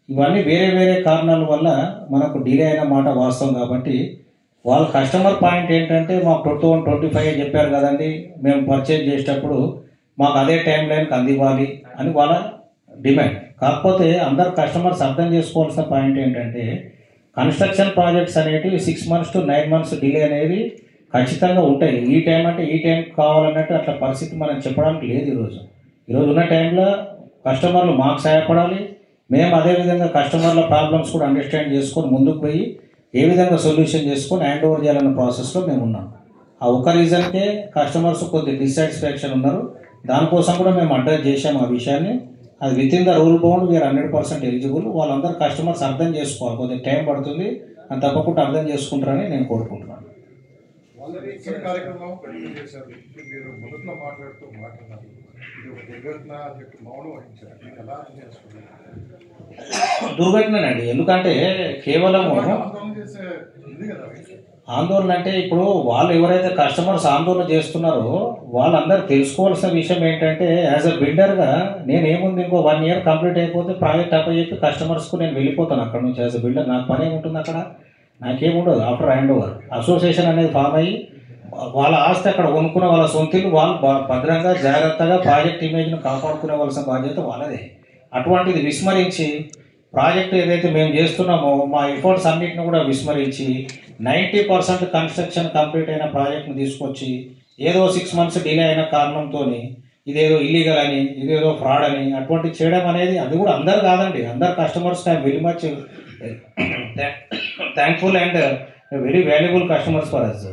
ఇవన్నీ వేరే వేరే కారణాల వల్ల మనకు డిలే అయిన మాట వాస్తవం. కాబట్టి వాళ్ళ కస్టమర్ పాయింట్ ఏంటంటే మాకు 2025 చెప్పారు కదండి, మేము పర్చేజ్ చేసేటప్పుడు మాకు అదే టైం లైన్కి అందివ్వాలి అని వాళ్ళ డిమాండ్. కాకపోతే అందరు కస్టమర్స్ అర్థం చేసుకోవాల్సిన పాయింట్ ఏంటంటే కన్స్ట్రక్షన్ ప్రాజెక్ట్స్ అనేవి 6 months to 9 months డిలే అనేది ఖచ్చితంగా ఉంటాయి. ఈ టైం అంటే ఈ టైం కావాలన్నట్టు అట్లా పరిస్థితి మనం చెప్పడానికి లేదు. ఈరోజు ఉన్న టైంలో కస్టమర్లు మాకు సహాయపడాలి, మేము అదేవిధంగా కస్టమర్ల ప్రాబ్లమ్స్ కూడా అండర్స్టాండ్ చేసుకొని ముందుకు పోయి ఏ విధంగా సొల్యూషన్ చేసుకొని హ్యాండ్ ఓవర్ చేయాలన్న ప్రాసెస్లో మేము ఉన్నాం. ఆ ఒక రీజన్కే కస్టమర్స్ కొద్దిగా డిస్సాటిస్ఫాక్షన్ ఉన్నారు. దానికోసం కూడా మేము అడ్రస్ చేసాము ఆ విషయాన్ని. అది within the rule bound we are 100% eligible. వాళ్ళందరూ కస్టమర్స్ అర్థం చేసుకోవాలి, కొద్దిగా టైం పడుతుంది అని తప్పకుండా అర్థం చేసుకుంటారని నేను కోరుకుంటున్నాను. దుర్ఘటనండి. ఎందుకంటే కేవలము ఆందోళన అంటే ఇప్పుడు వాళ్ళు ఎవరైతే కస్టమర్స్ ఆందోళన చేస్తున్నారో వాళ్ళందరూ తెలుసుకోవాల్సిన విషయం ఏంటంటే యాజ్ అ బిల్డర్గా నేనేముంది, ఇంకో 1 year కంప్లీట్ అయిపోతే ప్రాజెక్ట్ అప్పచెప్పి కస్టమర్స్కు నేను వెళ్ళిపోతాను అక్కడ నుంచి. యాజ్ అ బిల్డర్ నాకు పని ఏముంటుంది అక్కడ, నాకేముండదు. ఆఫ్టర్ హ్యాండ్ ఓవర్ అసోసియేషన్ అనేది ఫామ్ అయ్యి వాళ్ళ ఆస్తి అక్కడ కొనుక్కునే వాళ్ళ సొంతలు వాళ్ళు భద్రంగా జాగ్రత్తగా ప్రాజెక్ట్ ఇమేజ్ను కాపాడుకునేవలసిన బాధ్యత వాళ్ళదే. అటువంటిది విస్మరించి ప్రాజెక్ట్ ఏదైతే మేము చేస్తున్నామో మా ఎఫర్ట్స్ అన్నింటిని కూడా విస్మరించి 90% కన్స్ట్రక్షన్ కంప్లీట్ అయిన ప్రాజెక్ట్ను తీసుకొచ్చి ఏదో 6 months డిలే అయిన కారణంతో ఇదేదో ఇల్లీగల్ అని, ఇదేదో ఫ్రాడ్ అని అటువంటి చేయడం అనేది అది కూడా అందరు కాదండి. అందరు customers I very much thankful and very valuable customers for us.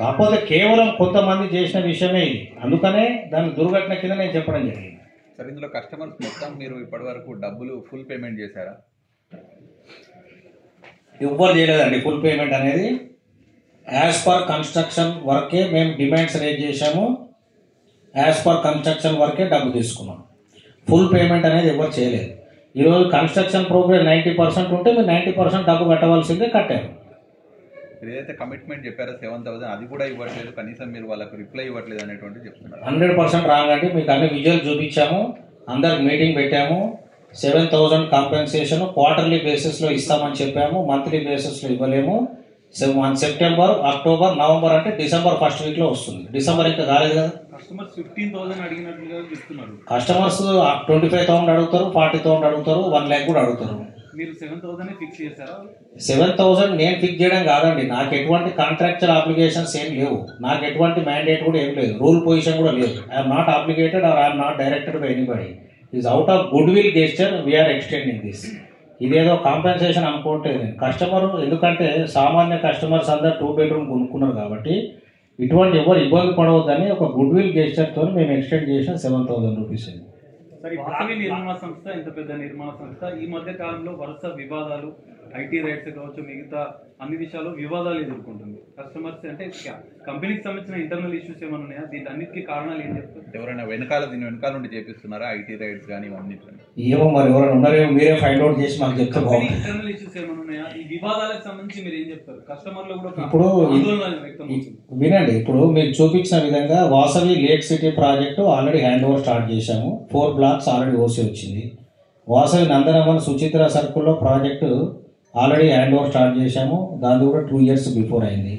కాకపోతే కేవలం కొంతమంది చేసిన విషయమే ఇది, అందుకనే దాని దుర్ఘటన కింద నేను చెప్పడం జరిగింది. సార్, ఇందులో కస్టమర్స్ మొత్తం మీరు ఇప్పటివరకు డబ్బులు ఫుల్ పేమెంట్ చేశారా? ఎవ్వరు చేయలేదండి ఫుల్ పేమెంట్ అనేది. యాజ్ పర్ కన్స్ట్రక్షన్ వర్కే మేము డిమాండ్స్ రేజ్ చేశాము, యాజ్ పర్ కన్స్ట్రక్షన్ వర్కే డబ్బు తీసుకున్నాం. ఫుల్ పేమెంట్ అనేది ఎవరు చేయలేదు. ఈరోజు కన్స్ట్రక్షన్ ప్రోగ్రెస్ 90% ఉంటే మీరు 90% డబ్బు కట్టవలసిందే, కట్టారు. ఏదైతే కమిట్మెంట్ చెప్పారో 7,000 అది కూడా ఇవ్వట్లేదు, కనీసం మీరు వాళ్ళకు రిప్లై ఇవ్వట్లేదు అనేటువంటి చెప్తున్నారు. 100% రాంగ్ అండి. మీకు అన్ని విజువల్ చూపించాము, అందరికి మీటింగ్ పెట్టాము. 7,000 కాంపెన్సేషన్ క్వార్టర్లీ బేసిస్లో ఇస్తామని చెప్పాము, మంత్లీ బేసిస్లో ఇవ్వలేము. సెప్టెంబర్, అక్టోబర్, నవంబర్ అంటే డిసెంబర్ 1st weekలో వస్తుంది. డిసెంబర్ ఇంకా కాలేదు కదా. కస్టమర్స్ 15,000 అడిగినట్లుగా చెప్తున్నారు. కస్టమర్స్ 25,000 అడుగుతారు, 40,000 అడుగుతారు, 1 lakh కూడా అడుగుతారు. మీరు 7,000 ఫిక్స్ చేశారా? 7,000 నేను ఫిక్స్ చేయడం కాదండి. నాకు ఎటువంటి కాంట్రాక్చువల్ అప్లికేషన్స్ ఏం లేవు, నాకు ఎటువంటి మ్యాండేట్ కూడా ఏం లేదు, రూల్ పొజిషన్ కూడా లేదు. I'm not applicated or I'm not directed by anybody. Is out of good will gesture we're extending this. ఇదేదో కాంపెన్సేషన్ అనుకోవట్లేదు నేను. కస్టమర్ ఎందుకంటే సామాన్య కస్టమర్స్ అందరు 2 bedroom కొనుక్కున్నారు కాబట్టి ఇటువంటి ఎవరు ఇబ్బంది పడవద్దని ఒక గుడ్ విల్ గెస్చర్తో మేము ఎక్స్టెండ్ చేసిన 7,000 rupees. సరే, వాసవి నిర్మాణ సంస్థ ఇంత పెద్ద నిర్మాణ సంస్థ ఈ మధ్య కాలంలో వరుస వివాదాలు, ఐటీ రైట్స్ కావచ్చు, మిగతా అన్ని విషయాల్లో వివాదాలు ఎదుర్కొంటుంది. కస్టమర్స్ అంటే కంపెనీకి సంబంధించిన ఇంటర్నల్ ఇష్యూస్ ఏమైనా ఉన్నాయా? దీని అన్నిటికీ కారణాలు ఏం చెప్తారు? ఎవరైనా దీని వెనకాల నుండి చేపిస్తున్నారా ఐటీ రైట్స్ కానీ ఇవన్నీ? ఏమో మరి ఎవరైనా ఉన్నారేమో, మీరే ఫైండ్ అవుట్ చేసి మాకు చెప్తే బాగుంది. ఇంటర్నల్ ఇష్యూస్ ఏమైనా ఉన్నాయా? ఈ వివాదాలకు సంబంధించి మీరు ఏం చెప్తారు? కస్టమర్లు కూడా ఇప్పుడు వినండి, ఇప్పుడు మీకు చూపించిన విధంగా Vasavi lake city project already hand over start చేశాము. 4 blocks ఆల్రెడీ ఓసీ వచ్చింది. వాసవి నందనవన్ సుచిత్ర సర్కిల్లో project already hand over start చేశాము, దాని కూడా 2 years బిఫోర్ అయింది.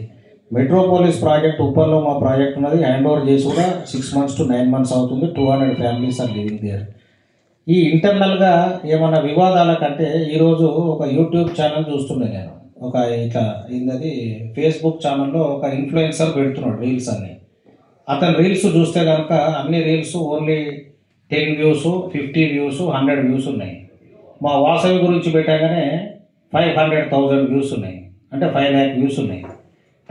మెట్రోపోలిస్ ప్రాజెక్ట్ ఉప్పర్లో మా ప్రాజెక్ట్ ఉన్నది, హ్యాండ్ ఓవర్ చేసి కూడా 6 months to 9 months అవుతుంది. 200 families ఆర్ లివింగ్ దేర్. ఈ ఇంటర్నల్గా ఏమన్నా వివాదాల కంటే ఈరోజు ఒక యూట్యూబ్ ఛానల్ చూస్తున్నాను నేను, ఒక ఇట్లా ఏంటది ఫేస్బుక్ ఛానల్లో ఒక ఇన్ఫ్లుయెన్సర్ పెడుతున్నాడు రీల్స్ అన్ని. అతని రీల్స్ చూస్తే కనుక అన్ని reels only 10 views, 50 views, 100 views ఉన్నాయి. మా వాసవి గురించి పెట్టగానే 500,000 views ఉన్నాయి, అంటే 5 lakh views ఉన్నాయి.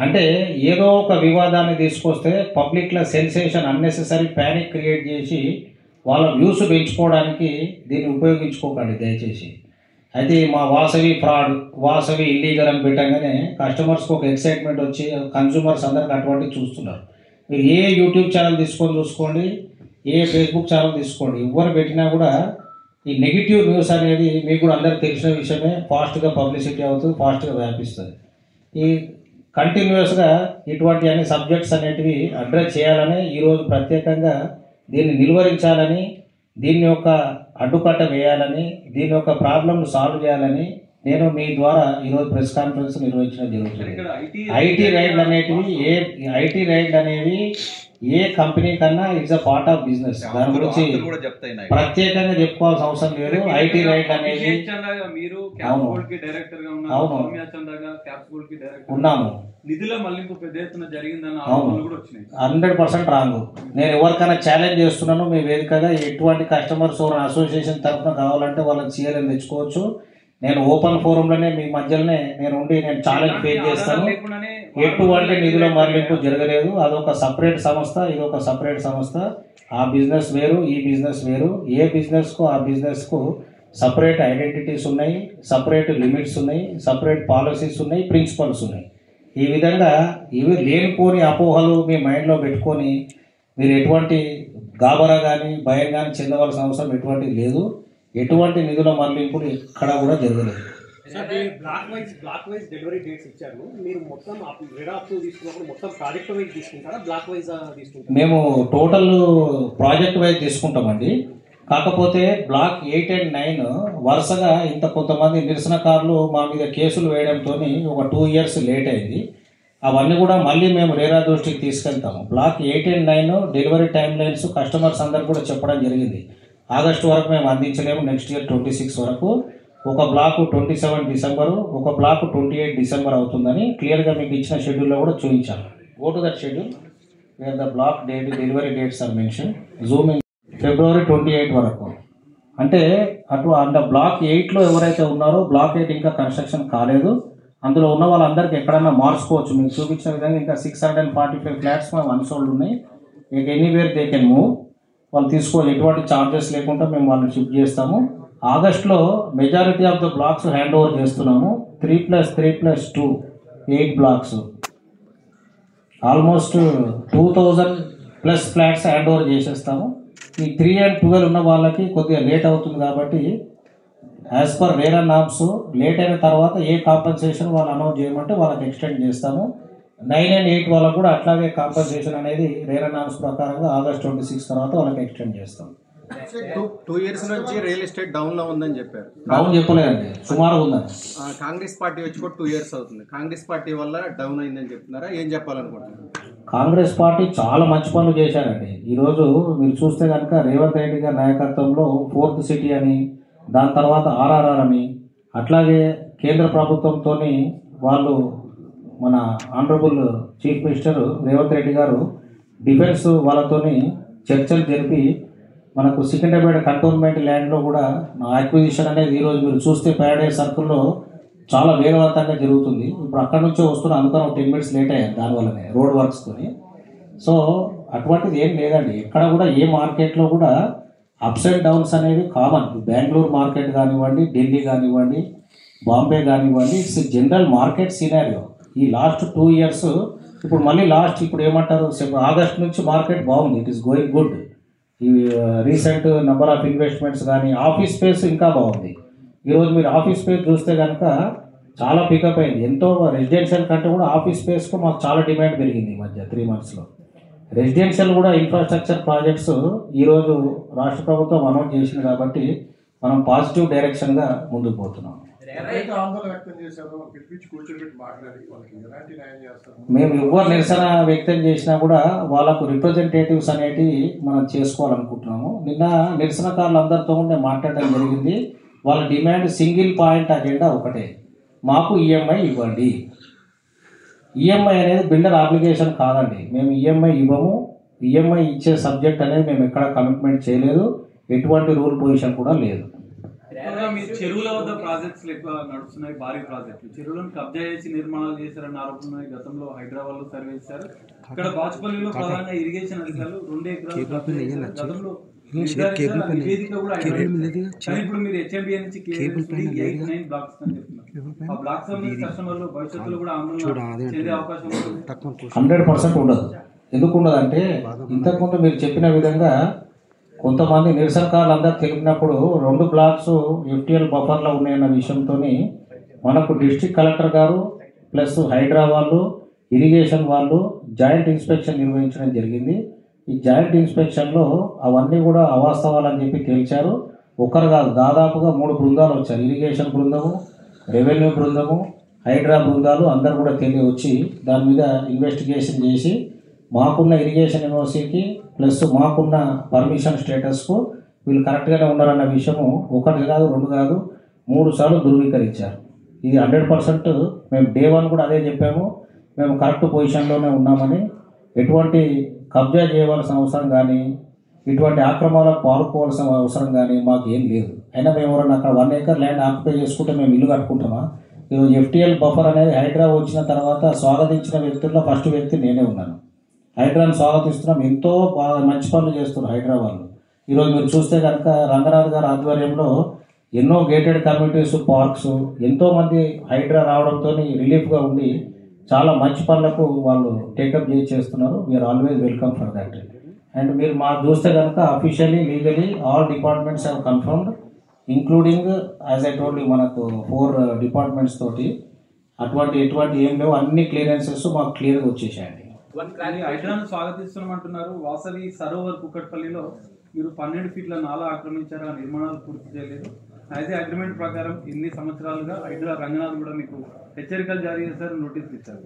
అంటే ఏదో ఒక వివాదాన్ని తీసుకొస్తే పబ్లిక్లో సెన్సేషన్ అన్నెసెసరీ ప్యానిక్ క్రియేట్ చేసి వాళ్ళ వ్యూస్ పెంచుకోవడానికి దీన్ని ఉపయోగించుకోకండి దయచేసి. అయితే మా వాసవి ఫ్రాడ్, వాసవి ఇల్లీగల్ అని పెట్టగానే కస్టమర్స్కి ఒక ఎక్సైట్మెంట్ వచ్చి కన్జ్యూమర్స్ అందరికి అటువంటివి చూస్తున్నారు. మీరు ఏ యూట్యూబ్ ఛానల్ చూసుకోండి, ఏ ఫేస్బుక్ ఛానల్ తీసుకోండి, ఎవరు పెట్టినా కూడా ఈ నెగిటివ్ న్యూస్ అనేది మీకు కూడా అందరికి తెలిసిన విషయమే, ఫాస్ట్గా పబ్లిసిటీ అవుతుంది, ఫాస్ట్గా వ్యాపిస్తుంది. ఈ కంటిన్యూస్గా ఇటువంటి అన్ని సబ్జెక్ట్స్ అనేటివి అడ్రస్ చేయాలని ఈరోజు ప్రత్యేకంగా దీన్ని నిలువరించాలని, దీని యొక్క అడ్డుకట్ట వేయాలని, దీని యొక్క ప్రాబ్లమ్ సాల్వ్ చేయాలని నేను మీ ద్వారా ఈరోజు ప్రెస్ కాన్ఫరెన్స్ నిర్వహించడం జరుగుతుంది. ఐటీ రైడ్ అనేవి ఏ కంపెనీ కన్నా it's a part of business. దాని గురించి ప్రత్యేకంగా చెప్పుకోవాల్సిన అవసరం లేదు. ఐటీ రైడ్ అనేది ఉన్నాము, నిధుల మళ్లింపు పెద్ద ఎత్తున జరిగిందన్న 100% రాంగ్. నేను ఎవరికైనా ఛాలెంజ్ చేస్తున్నాను మీ వేదికగా, ఎటువంటి కస్టమర్స్ అసోసియేషన్ తరఫున కావాలంటే వాళ్ళకి సీఎల్ఎం తెచ్చుకోవచ్చు. నేను ఓపెన్ ఫోరంలోనే మీ మధ్యలోనే నేను ఛాలెంజ్ ఫేస్ చేస్తాను. ఎటువంటి నిధుల మరలింపు జరగలేదు. అదొక సపరేట్ సంస్థ, ఇదొక సపరేట్ సంస్థ. ఆ బిజినెస్ వేరు, ఈ బిజినెస్ వేరు. ఏ బిజినెస్కు ఆ బిజినెస్కు సపరేట్ ఐడెంటిటీస్ ఉన్నాయి, సపరేట్ లిమిట్స్ ఉన్నాయి, సపరేట్ పాలసీస్ ఉన్నాయి, ప్రిన్సిపల్స్ ఉన్నాయి. ఈ విధంగా ఇవి లేనిపోని అపోహలు మీ మైండ్లో పెట్టుకొని మీరు ఎటువంటి గాబరా కానీ భయం కానీ చెందవలసిన అవసరం ఎటువంటిది లేదు. ఎటువంటి నిధుల మరలింపులు ఎక్కడ కూడా జరగలేదు. బ్లాక్ వైజ్ డెలివరీ డేట్స్ ఇచ్చారు. మీరు మొత్తం తీసుకున్నప్పుడు మొత్తం ప్రాజెక్ట్ వైజ్ తీసుకుంటారా, బ్లాక్ వైజ్ తీసుకుంటారా? మేము టోటల్ ప్రాజెక్ట్ వైజ్ తీసుకుంటామండి. కాకపోతే బ్లాక్ 8 and 9 వరుసగా ఇంత కొంతమంది నిరసనకారులు మా మీద కేసులు వేయడంతో ఒక 2 years లేట్ అయింది. అవన్నీ కూడా మళ్ళీ మేము రేరా దృష్టికి తీసుకెళ్తాము. Block 8 and 9 delivery timelines customers అందరు కూడా చెప్పడం జరిగింది. ఆగస్టు వరకు మేము అందించలేము, నెక్స్ట్ ఇయర్ 26 వరకు. ఒక బ్లాక్ 27 డిసెంబరు, ఒక బ్లాక్ 28 డిసెంబర్ అవుతుందని క్లియర్గా మీకు ఇచ్చిన షెడ్యూల్లో కూడా చూపించాను. Go to that schedule where the block date delivery dates are mention. Zoom in February 28 వరకు. అంటే అంటే బ్లాక్ 8లో ఎవరైతే ఉన్నారో, బ్లాక్ 8 ఇంకా కన్స్ట్రక్షన్ కాలేదు, అందులో ఉన్న వాళ్ళందరికీ ఎక్కడన్నా మార్చుకోవచ్చు. మీకు చూపించిన విధంగా ఇంకా 645 ఫ్లాట్స్ మేము అన్సోల్డ్ ఉన్నాయి. ఇక ఎనీవేర్ దే కెన్ మూవ్, వాళ్ళు తీసుకోవాలి. ఎటువంటి ఛార్జెస్ లేకుండా మేము వాళ్ళని షిఫ్ట్ చేస్తాము. ఆగస్టులో majority of the blocks hand over చేస్తున్నాము. 3+3+2 8 blocks, almost 2000+ flats hand over చేసేస్తాము. ఈ 3 and 12 ఉన్న వాళ్ళకి కొద్దిగా లేట్ అవుతుంది కాబట్టి as per RERA norms late అయిన తర్వాత ఏ కాంపన్సేషన్ వాళ్ళు అనౌన్స్ చేయమంటే వాళ్ళకి ఎక్స్టెండ్ చేస్తాము. 9 and 8 వాళ్ళకు కూడా అట్లాగే కాంపన్సేషన్ అనేది రేరా నామ్స్ ప్రకారంగా ఆగస్ట్ 26 తర్వాత వాళ్ళకి ఎక్స్టెండ్ చేస్తాం. 2 years నుంచి రియల్ ఎస్టేట్ డౌన్ లో ఉందని చెప్పారు. డౌన్ చెప్పలేదండి, సుమారు ఉందని. కాంగ్రెస్ పార్టీ వచ్చి కూడా 2 years అవుతుంది. కాంగ్రెస్ పార్టీ వల్ల డౌన్ అయిందని చెప్తున్నారా, ఏం చెప్పాలనుకుంటున్నారు? కాంగ్రెస్ పార్టీ చాలా మంచి పనులు చేశారండి. ఈరోజు మీరు చూస్తే కనుక రేవంత్ రెడ్డి గారి నాయకత్వంలో 4th సిటీ అని, దాని తర్వాత RRR అని, అట్లాగే కేంద్ర ప్రభుత్వంతో వాళ్ళు మన honourable chief minister Revanth Reddy గారు డిఫెన్స్ వాళ్ళతోని చర్చలు జరిపి మనకు సికింద్రాబాద్ కంటోన్మెంట్ ల్యాండ్లో కూడా అక్విజిషన్ అనేది ఈరోజు మీరు చూస్తే ప్యారడైజ్ సర్కిల్లో చాలా వేగవంతంగా జరుగుతుంది. ఇప్పుడు అక్కడ నుంచే వస్తున్న, అందుకని 10 minutes లేట్ అయ్యారు దానివల్లనే రోడ్ వర్క్స్తోని. సో అటువంటిది ఏం లేదండి. ఎక్కడ కూడా ఏ మార్కెట్లో కూడా అప్స్ అండ్ డౌన్స్ అనేవి కామన్. బెంగళూరు మార్కెట్ కానివ్వండి, ఢిల్లీ కానివ్వండి, బాంబే కానివ్వండి, ఇట్స్ జనరల్ మార్కెట్ సినారియో. ఈ లాస్ట్ 2 years ఇప్పుడు మళ్ళీ ఇప్పుడు ఏమంటారు, ఆగస్ట్ నుంచి మార్కెట్ బాగుంది, ఇట్ ఈస్ గోయింగ్ గుడ్. ఈ రీసెంట్ నెంబర్ ఆఫ్ ఇన్వెస్ట్మెంట్స్ కానీ, ఆఫీస్ స్పేస్ ఇంకా బాగుంది. ఈరోజు మీరు ఆఫీస్ స్పేస్ చూస్తే కనుక చాలా పికప్ అయింది. ఎంతో రెసిడెన్షియల్ కంటే కూడా ఆఫీస్ స్పేస్కు మాకు చాలా డిమాండ్ పెరిగింది ఈ మధ్య 3 monthsలో. రెసిడెన్షియల్ కూడా ఇన్ఫ్రాస్ట్రక్చర్ ప్రాజెక్ట్స్ ఈరోజు రాష్ట్ర ప్రభుత్వం అనౌన్స్ చేసింది కాబట్టి మనం పాజిటివ్ డైరెక్షన్గా ముందుకు పోతున్నాం. మేము ఎవరు నిరసన వ్యక్తం చేసినా కూడా వాళ్ళకు రిప్రజెంటేటివ్స్ అనేటివి మనం చేసుకోవాలనుకుంటున్నాము. నిన్న నిరసనకారులందరితో కూడా మాట్లాడడం జరిగింది. వాళ్ళ డిమాండ్ సింగిల్ పాయింట్ అజెండా ఒకటే, మాకు ఈఎంఐ ఇవ్వండి. ఈఎంఐ అనేది బిల్డర్ అప్లికేషన్ కాదండి. మేము ఈఎంఐ ఇవ్వము. ఈఎంఐ ఇచ్చే సబ్జెక్ట్ అనేది మేము ఎక్కడ కమిట్మెంట్ చేయలేదు. ఎటువంటి రూల్ పొజిషన్ కూడా లేదు. ఎక్కువగా మీ చెరువుల వద్ద ప్రాజెక్ట్స్ ఎక్కువ నడుస్తున్నాయి, భారీ ప్రాజెక్టులు. చెరువులను కబ్జా చేసి నిర్మాణాలు చేశారన్న ఆరోపణలు గతంలో హైదరాబాద్ లో సర్వే చేశారు. ఇక్కడ బాచుపల్లిలో ప్రధానంగా ఇరిగేషన్ అధికారులు 2 ఎకరాలు గతంలో నివేదిక కూడా కానీ ఇప్పుడు మీరు HMDA నుంచి 8-9 బ్లాక్స్ అని చెప్తున్నారు. ఆ బ్లాక్స్ కస్టమర్లు భవిష్యత్తులో కూడా ఆందోళన చెందే అవకాశం ఉంటుంది. 100% ఉండదు. ఎందుకు ఉండదంటే ఇంతకుముందు మీరు చెప్పిన విధంగా కొంతమంది నిరసనకారులు అందరూ తెలిపినప్పుడు 2 బ్లాక్స్ FTL బఫర్లో ఉన్నాయన్న విషయంతో మనకు డిస్ట్రిక్ట్ కలెక్టర్ గారు ప్లస్ హైదరాబాద్ ఇరిగేషన్ వాళ్ళు జాయింట్ ఇన్స్పెక్షన్ నిర్వహించడం జరిగింది. ఈ జాయింట్ ఇన్స్పెక్షన్లో అవన్నీ కూడా అవాస్తవాలని చెప్పి తేల్చారు. ఒకరు కాదు, దాదాపుగా 3 బృందాలు వచ్చారు. ఇరిగేషన్ బృందము, రెవెన్యూ బృందము, హైడ్రా బృందాలు అందరూ కూడా వచ్చి దాని మీద ఇన్వెస్టిగేషన్ చేసి మాకున్న ఇరిగేషన్ యూనివర్సిటీకి ప్లస్ మాకున్న పర్మిషన్ స్టేటస్కు వీళ్ళు కరెక్ట్గానే ఉన్నారన్న విషయము 1 కాదు 2 కాదు 3 సార్లు ధృవీకరించారు. ఇది 100% మేము డే 1 కూడా అదే చెప్పాము. మేము కరెక్ట్ పొజిషన్లోనే ఉన్నామని, ఎటువంటి కబ్జా చేయవలసిన అవసరం కానీ ఇటువంటి ఆక్రమణలకు పాల్పోవాల్సిన అవసరం కానీ మాకు ఏం లేదు. అయినా మేము ఎవరైనా అక్కడ 1 ఏకర్ ల్యాండ్ ఆక్యుపై చేసుకుంటే మేము ఇల్లు కట్టుకుంటామా? ఈరోజు FTL బఫర్ అనేది హైదరాబాద్ వచ్చిన తర్వాత స్వాగతించిన వ్యక్తుల్లో ఫస్ట్ వ్యక్తి నేనే ఉన్నాను. హైడ్రాను స్వాగతిస్తున్నాం. ఎంతో బాగా మంచి పనులు చేస్తున్నారు హైదరాబాద్లో. ఈరోజు మీరు చూస్తే కనుక రంగనాథ్ గారి ఆధ్వర్యంలో ఎన్నో గేటెడ్ కమ్యూనిటీస్, పార్క్స్, ఎంతోమంది హైడ్రా రావడంతో రిలీఫ్గా ఉండి చాలా మంచి పనులకు వాళ్ళు టేకప్ చేస్తున్నారు. We are always welcome for that. And మీరు మా చూస్తే కనుక officially legally all departments have confirmed, including as I told మనకు 4 డిపార్ట్మెంట్స్ తోటి ఎటువంటి ఏం లేవు. అన్ని క్లియరెన్సెస్ మాకు క్లియర్గా వచ్చేసాయండి. హైడ్రాను స్వాగతిస్తున్నామంటున్నారు. వాసవి సరోవర్ కుక్కట్పల్లిలో మీరు 12 ఫీట్ల నాలా ఆక్రమించారు, ఆ నిర్మాణాలు పూర్తి చేయలేదు. అయితే అగ్రిమెంట్ ప్రకారం ఇన్ని సంవత్సరాలుగా హైడ్రా రంగనాథ్ కూడా మీకు హెచ్చరికలు జారీ చేశారు, నోటీసులు ఇచ్చారు.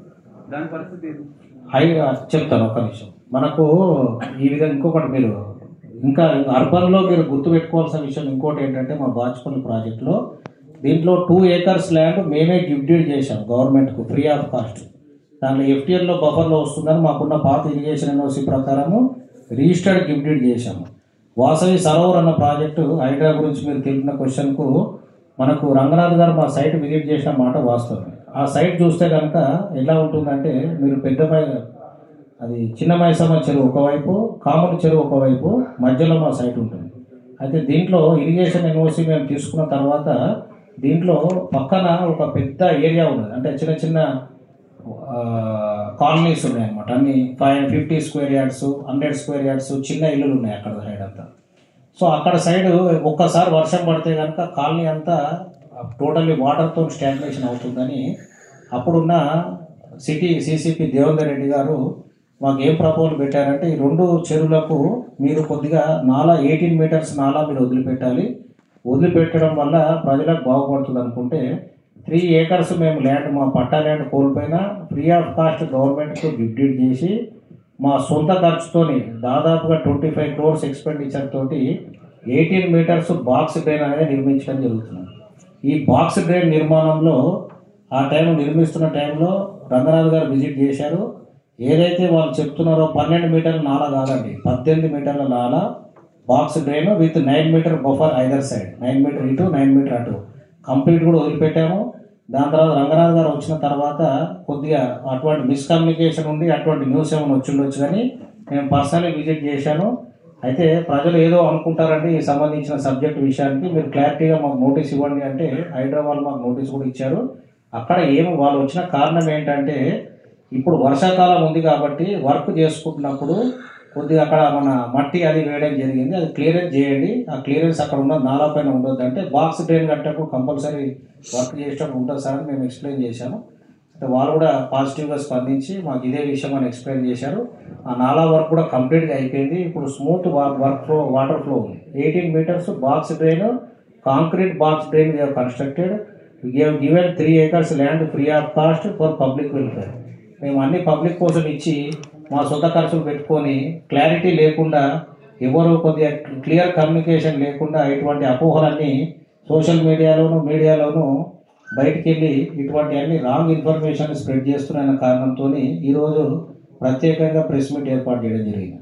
దాని పరిస్థితి ఏది? చెప్తాను ఒక్క నిమిషం. మనకు ఈ విధంగా ఇంకొకటి మీరు ఇంకా అర్బన్లో మీరు గుర్తుపెట్టుకోవాల్సిన విషయం ఇంకోటి ఏంటంటే, మా బాచుపల్లి ప్రాజెక్టులో దీంట్లో 2 ఏకర్స్ ల్యాండ్ మేమే గిఫ్టెడ్ చేశాం గవర్నమెంట్కు ఫ్రీ ఆఫ్ కాస్ట్. దాంట్లో FTLలో బఫర్లో వస్తుందని మాకున్న పాత ఇరిగేషన్ యూనివర్సిటీ ప్రకారము రిజిస్టర్డ్ గిఫ్టెడ్ చేశాము. వాసవి సరోవర్ అన్న ప్రాజెక్టు హైడ్రా గురించి మీరు తెలిపిన క్వశ్చన్కు మనకు రంగనాథ్ గారు మా సైట్ విజిట్ చేసిన మాట వాస్తవం. ఆ సైట్ చూస్తే కనుక ఎలా ఉంటుందంటే, మీరు అది చిన్న మైసమ్మ చెరువు ఒకవైపు, కామన్ చెరువు ఒకవైపు, మధ్యలో మా సైట్ ఉంటుంది. అయితే దీంట్లో ఇరిగేషన్ యూనివర్సిటీ మేము తీసుకున్న తర్వాత దీంట్లో పక్కన ఒక పెద్ద ఏరియా ఉన్నది. అంటే చిన్న చిన్న కాలనీస్ ఉన్నాయన్నమాట. అన్ని 50 స్క్వేర్ యార్డ్స్, 100 స్క్వేర్ యార్డ్స్ చిన్న ఇల్లులు ఉన్నాయి అక్కడ సైడ్ అంతా. సో అక్కడ సైడ్ ఒక్కసారి వర్షం పడితే కనుక కాలనీ అంతా టోటల్లీ వాటర్తో స్టాగ్నేషన్ అవుతుందని అప్పుడున్న CCP దేవేందర్ రెడ్డి గారు మాకు ఏం ప్రపోజల్ పెట్టారంటే, ఈ 2 చెరువులకు మీరు కొద్దిగా 18 మీటర్స్ నాలా మీరు వదిలిపెట్టడం వల్ల ప్రజలకు బాగుపడుతుంది అనుకుంటే 3 ఏకర్స్ మేము ల్యాండ్, మా పట్టా ల్యాండ్ కోల్పోయినా ఫ్రీ ఆఫ్ కాస్ట్ గవర్నమెంట్కు గిఫ్టెడ్ చేసి మా సొంత ఖర్చుతోని దాదాపుగా 25 crores ఎక్స్పెండిచర్ తోటి 18 మీటర్స్ బాక్స్ డ్రైన్ అనేది నిర్మించడం జరుగుతుంది. ఈ బాక్స్ డ్రైన్ నిర్మాణంలో ఆ నిర్మిస్తున్న టైంలో రంగనాథ్ గారు విజిట్ చేశారు. ఏదైతే వాళ్ళు చెప్తున్నారో 12 మీటర్ల నాలా కాదండి, 18 మీటర్ల నాలా box drain with 9 metre buffer either side, 9 metre ఇటు 9 మీటర్ అటు కంప్లీట్ కూడా వదిలిపెట్టాము. దాని తర్వాత రంగనాథ్ గారు వచ్చిన తర్వాత కొద్దిగా అటువంటి మిస్కమ్యూనికేషన్ ఉండి అటువంటి న్యూస్ ఏమైనా వచ్చిండొచ్చు, కానీ నేను పర్సనలీ విజిట్ చేశాను. అయితే ప్రజలు ఏదో అనుకుంటారండి ఈ సంబంధించిన సబ్జెక్ట్ విషయానికి, మీరు క్లారిటీగా మాకు నోటీస్ ఇవ్వండి అంటే హైదరాబాద్ మాకు నోటీస్ కూడా ఇచ్చారు. అక్కడ వాళ్ళు వచ్చిన కారణం ఏంటంటే, ఇప్పుడు వర్షాకాలం ఉంది కాబట్టి వర్క్ చేసుకుంటున్నప్పుడు కొద్దిగా అక్కడ మన మట్టి అది వేయడం జరిగింది, అది క్లియరెన్స్ చేయండి, ఆ క్లియరెన్స్ అక్కడ ఉన్న నాలా పైన ఉండొద్దు అంటే బాక్స్ డ్రైన్ కట్టేటప్పుడు కంపల్సరీ వర్క్ చేసేటప్పుడు ఉంటుంది సార్ అని మేము ఎక్స్ప్లెయిన్ చేశాము. వాళ్ళు కూడా పాజిటివ్గా స్పందించి మాకు ఇదే విషయం అని ఎక్స్ప్లెయిన్ చేశారు. ఆ నాలా వర్క్ కూడా కంప్లీట్గా అయిపోయింది. ఇప్పుడు smooth work flow, water flow ఉంది. 18 metres box drain, concrete box drain we have constructed. We have given 3 acres land free of cost for public welfare. మేము అన్ని పబ్లిక్ కోసం ఇచ్చి మా సొంత ఖర్చులు పెట్టుకొని క్లారిటీ లేకుండా, ఎవరు కొద్దిగా క్లియర్ కమ్యూనికేషన్ లేకుండా ఇటువంటి అపోహలన్నీ సోషల్ మీడియాలోనూ బయటికి వెళ్ళి ఇటువంటి అన్ని రాంగ్ ఇన్ఫర్మేషన్ స్ప్రెడ్ చేస్తున్న కారణంతో ఈరోజు ప్రత్యేకంగా ప్రెస్ మీట్ ఏర్పాటు చేయడం జరిగింది.